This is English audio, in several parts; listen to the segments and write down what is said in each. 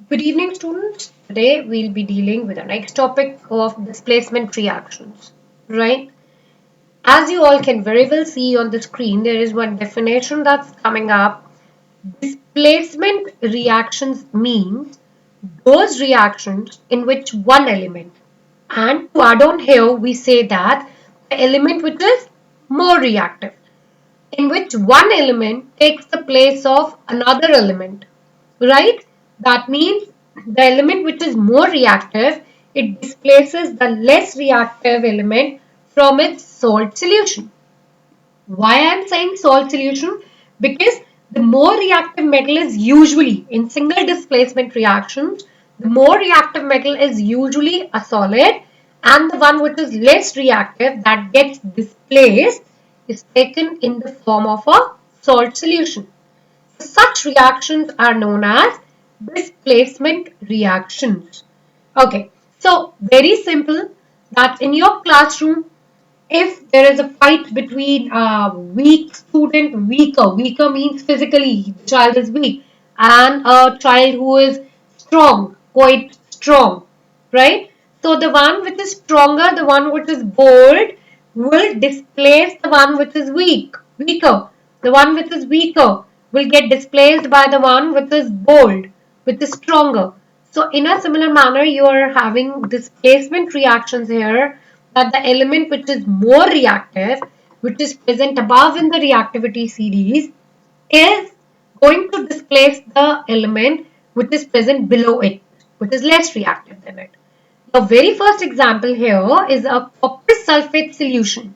Good evening, students. Today we'll be dealing with the next topic of displacement reactions, right? As you all can very well see on the screen, there is one definition that's coming up. Displacement reactions means those reactions in which one element, and to add on here, we say that the element which is more reactive, in which one element takes the place of another element, right? That means the element which is more reactive, it displaces the less reactive element from its salt solution. Why I am saying salt solution? Because the more reactive metal is usually in single displacement reactions, the more reactive metal is usually a solid, and the one which is less reactive that gets displaced is taken in the form of a salt solution. Such reactions are known as displacement reactions. Okay, so very simple that in your classroom, if there is a fight between a weak student, weaker means physically the child is weak, and a child who is strong, quite strong, right? So the one which is stronger, the one which is bold, will displace the one which is weaker. The one which is weaker will get displaced by the one which is bold, which is stronger. So in a similar manner, you are having displacement reactions here, that the element which is more reactive, which is present above in the reactivity series, is going to displace the element which is present below it, which is less reactive than it. The very first example here is a copper sulfate solution.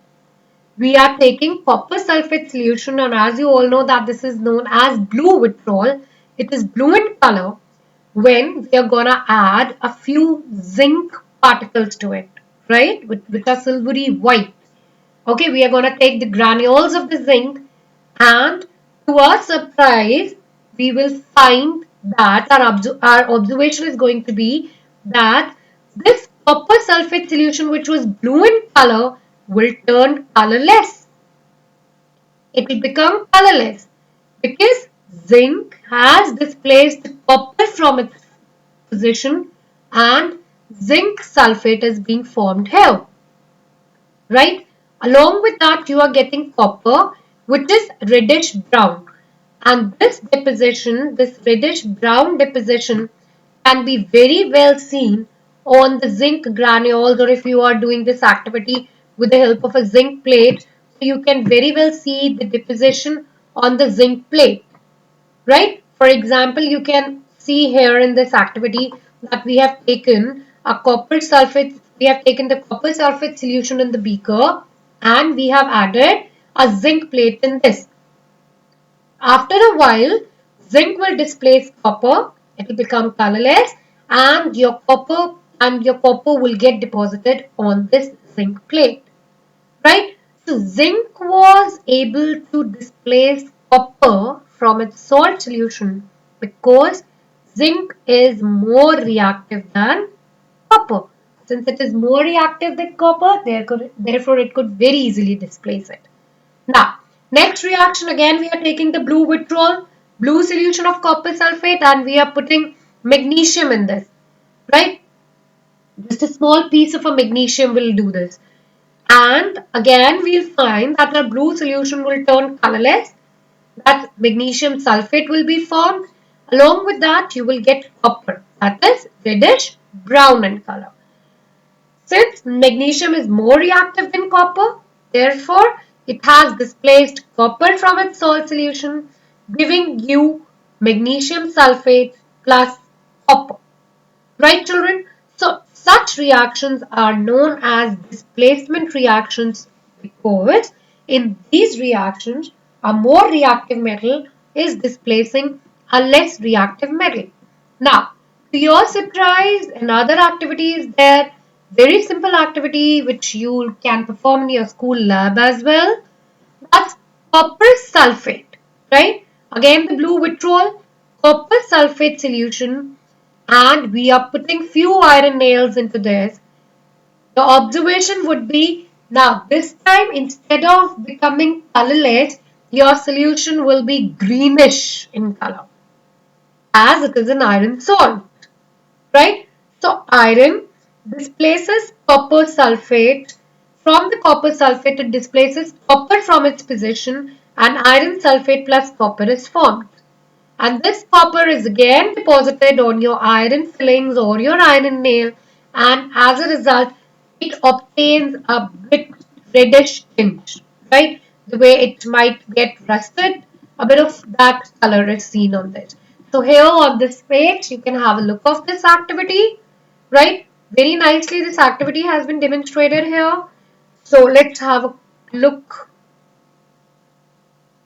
We are taking copper sulfate solution, and as you all know that this is known as blue withdrawal. It is blue in color when we are gonna add a few zinc particles to it, right? Which are silvery white. Okay, we are gonna take the granules of the zinc, and to our surprise, we will find that our observation is going to be that this copper sulfate solution, which was blue in color, will turn colorless. It will become colorless because zinc has displaced the copper from its position, and zinc sulfate is being formed here, right? Along with that, you are getting copper, which is reddish brown. And this deposition, this reddish brown deposition, can be very well seen on the zinc granules, or if you are doing this activity with the help of a zinc plate, so you can very well see the deposition on the zinc plate, right? For example, you can see here in this activity that we have taken the copper sulfate solution in the beaker, and we have added a zinc plate in this. After a while, zinc will displace copper, it will become colorless, and your copper will get deposited on this zinc plate, right? So zinc was able to displace copper from its salt solution because zinc is more reactive than copper. Since it is more reactive than copper, therefore it could very easily displace it. Now, next reaction, again we are taking the blue withdrawal, blue solution of copper sulfate, and we are putting magnesium in this, right? Just a small piece of a magnesium will do this. And again, we'll find that our blue solution will turn colorless, that magnesium sulfate will be formed. Along with that, you will get copper, that is reddish brown in color. Since magnesium is more reactive than copper, therefore it has displaced copper from its salt solution, giving you magnesium sulfate plus copper. Right, children? So, such reactions are known as displacement reactions because in these reactions, a more reactive metal is displacing a less reactive metal. Now, to your surprise, another activity is there, very simple activity which you can perform in your school lab as well. That's copper sulfate, right? Again, the blue withdrawal, copper sulfate solution, and we are putting few iron nails into this. The observation would be, now this time instead of becoming colorless, your solution will be greenish in color as it is an iron salt. right? So iron displaces copper sulfate. From the copper sulfate, it displaces copper from its position and iron sulfate plus copper is formed. And this copper is again deposited on your iron fillings or your iron nail, and as a result it obtains a bit reddish tinge, right? The way it might get rusted, a bit of that color is seen on this. So here on this page you can have a look of this activity, right? Very nicely this activity has been demonstrated here. So let's have a look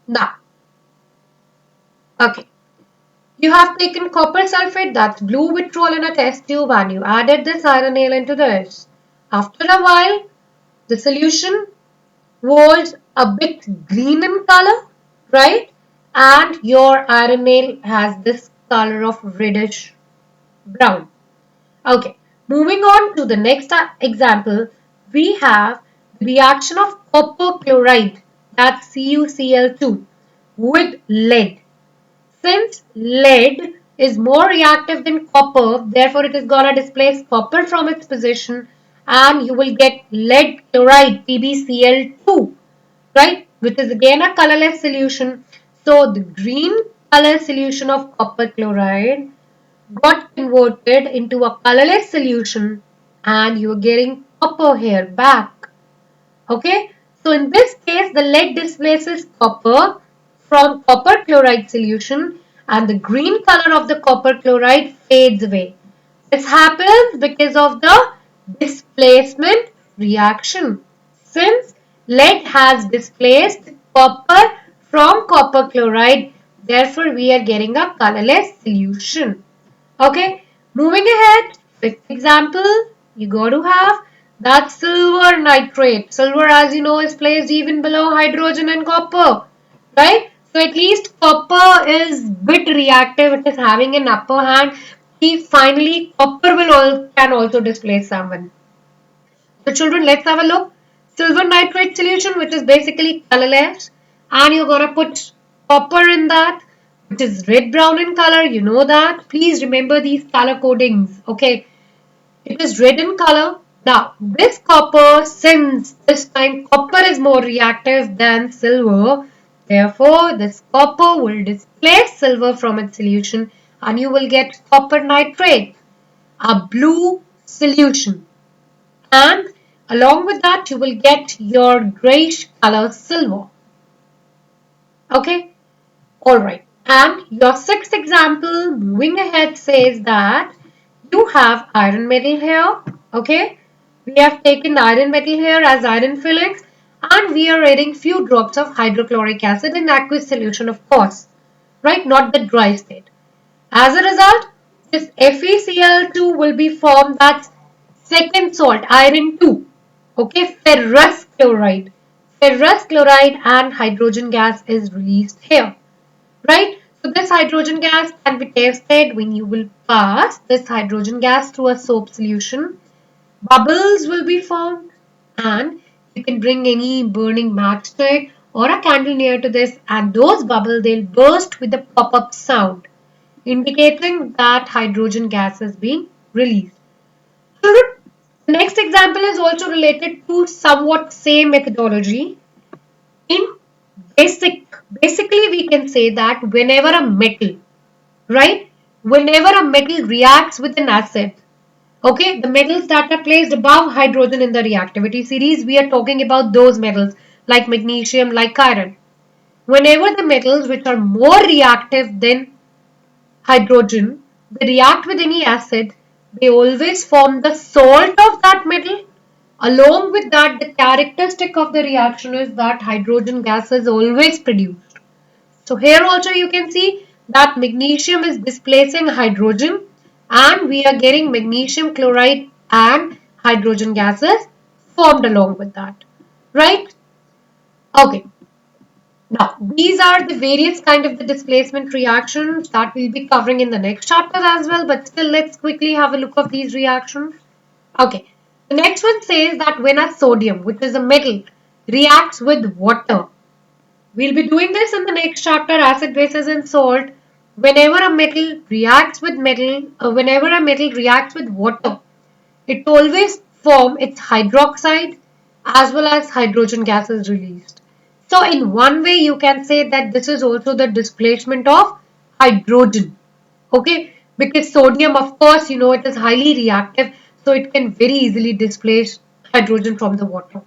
now. Okay. You have taken copper sulfate, that's blue vitriol in a test tube, and you added this iron nail into this. After a while, the solution was a bit green in color, right? And your iron nail has this color of reddish brown. Okay, moving on to the next example, we have the reaction of copper chloride, that's CuCl2, with lead. Since lead is more reactive than copper, therefore it is going to displace copper from its position and you will get lead chloride PbCl2, right? Which is again a colorless solution. So the green color solution of copper chloride got converted into a colorless solution and you are getting copper here back. Okay, so in this case, the lead displaces copper from copper chloride solution and the green color of the copper chloride fades away. This happens because of the displacement reaction. Since lead has displaced copper from copper chloride, therefore we are getting a colorless solution. Okay, moving ahead, fifth example, you got to have that silver nitrate. Silver, as you know, is placed even below hydrogen and copper, right? So at least copper is bit reactive. It is having an upper hand. Finally, copper can also displace someone. So children, let's have a look. Silver nitrate solution, which is basically colorless, and you're gonna put copper in that, which is red brown in color. You know that. Please remember these color codings. Okay, it is red in color. Now, this copper, since this time copper is more reactive than silver, therefore this copper will displace silver from its solution, and you will get copper nitrate, a blue solution. And along with that you will get your grayish color silver. Okay, all right. And your sixth example, moving ahead, says that you have iron metal here. Okay, we have taken iron metal here as iron fillings and we are adding few drops of hydrochloric acid in aqueous solution, of course, right? Not the dry state. As a result, this FeCl2 will be formed, that's second salt, iron 2. Okay, ferrous chloride. Ferrous chloride and hydrogen gas is released here, right? So this hydrogen gas can be tested when you will pass this hydrogen gas through a soap solution. Bubbles will be formed and you can bring any burning matchstick or a candle near to this and those bubbles, they'll burst with a pop-up sound indicating that hydrogen gas is being released. Children, the next example is also related to somewhat same methodology. In basically we can say that whenever a metal, right? Whenever a metal reacts with an acid, okay, the metals that are placed above hydrogen in the reactivity series, we are talking about those metals like magnesium, like iron. Whenever the metals which are more reactive than hydrogen, they react with any acid, they always form the salt of that metal. Along with that, the characteristic of the reaction is that hydrogen gas is always produced. So here also you can see that magnesium is displacing hydrogen and we are getting magnesium chloride and hydrogen gases formed along with that. Right? Okay. Now, these are the various kind of the displacement reactions that we'll be covering in the next chapter as well, but still let's quickly have a look of these reactions. Okay, the next one says that when a sodium, which is a metal, reacts with water, we'll be doing this in the next chapter, acid, bases and salt. whenever a metal reacts with whenever a metal reacts with water, it always forms its hydroxide as well as hydrogen gas is released. So in one way you can say that this is also the displacement of hydrogen. Okay, because sodium, of course, it is highly reactive, so it can very easily displace hydrogen from the water.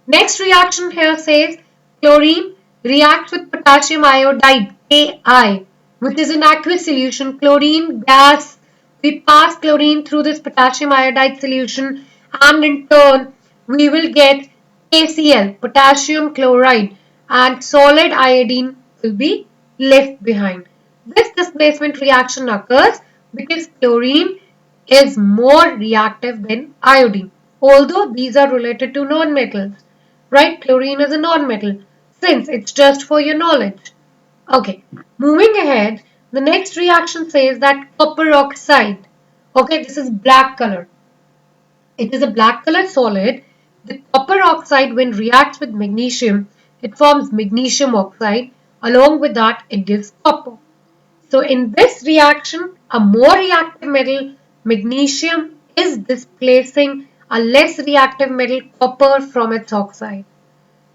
Next reaction here says chlorine reacts with potassium iodide Ai, which is an aqueous solution. Chlorine gas, we pass chlorine through this potassium iodide solution, and in turn we will get KCl, potassium chloride, and solid iodine will be left behind. This displacement reaction occurs because chlorine is more reactive than iodine, although these are related to non-metals. Right? Chlorine is a non-metal, since it's just for your knowledge. Okay, moving ahead, the next reaction says that copper oxide. Okay, this is black color. It is a black colored solid. The copper oxide, when reacts with magnesium, it forms magnesium oxide. Along with that, it gives copper. So in this reaction, a more reactive metal, magnesium, is displacing a less reactive metal, copper, from its oxide.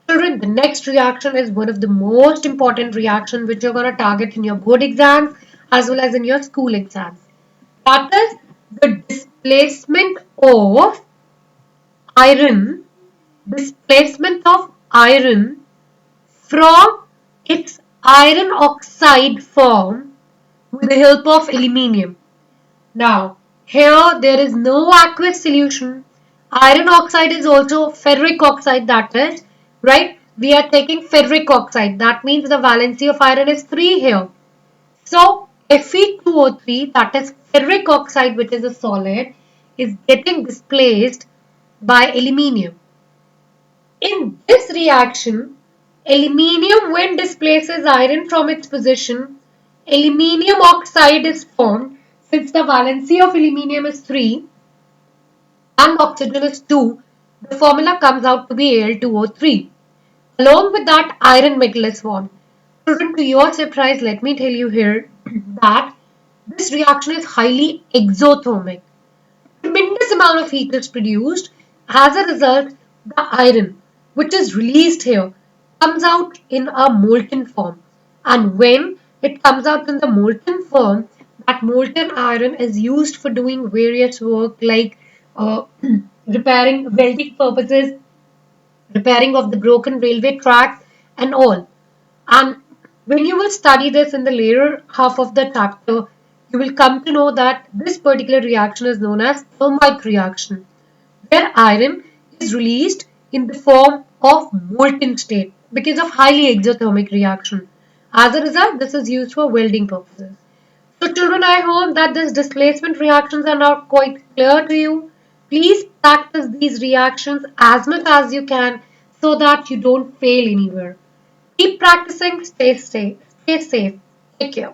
Children, the next reaction is one of the most important reactions which you're going to target in your board exams as well as in your school exams. That is the displacement of iron, displacement of iron from its iron oxide form with the help of aluminium. Now, here there is no aqueous solution. Iron oxide is also ferric oxide, that is, right? We are taking ferric oxide. That means the valency of iron is 3 here. So, Fe2O3, that is ferric oxide, which is a solid, is getting displaced by aluminium. In this reaction, aluminium, when displaces iron from its position, aluminium oxide is formed. Since the valency of aluminium is 3 and oxygen is 2, the formula comes out to be Al2O3. Along with that, iron metal is formed. Children, to your surprise, let me tell you here that this reaction is highly exothermic. Tremendous amount of heat is produced. As a result, the iron, which is released here, comes out in a molten form. And when it comes out in the molten form, that molten iron is used for doing various work like repairing welding purposes, repairing of the broken railway tracks, and all. And when you will study this in the later half of the chapter, you will come to know that this particular reaction is known as thermite reaction, where iron is released in the form of molten state because of highly exothermic reaction. As a result, this is used for welding purposes. So children, I hope that these displacement reactions are now quite clear to you. Please practice these reactions as much as you can so that you don't fail anywhere. Keep practicing, stay safe. Take care.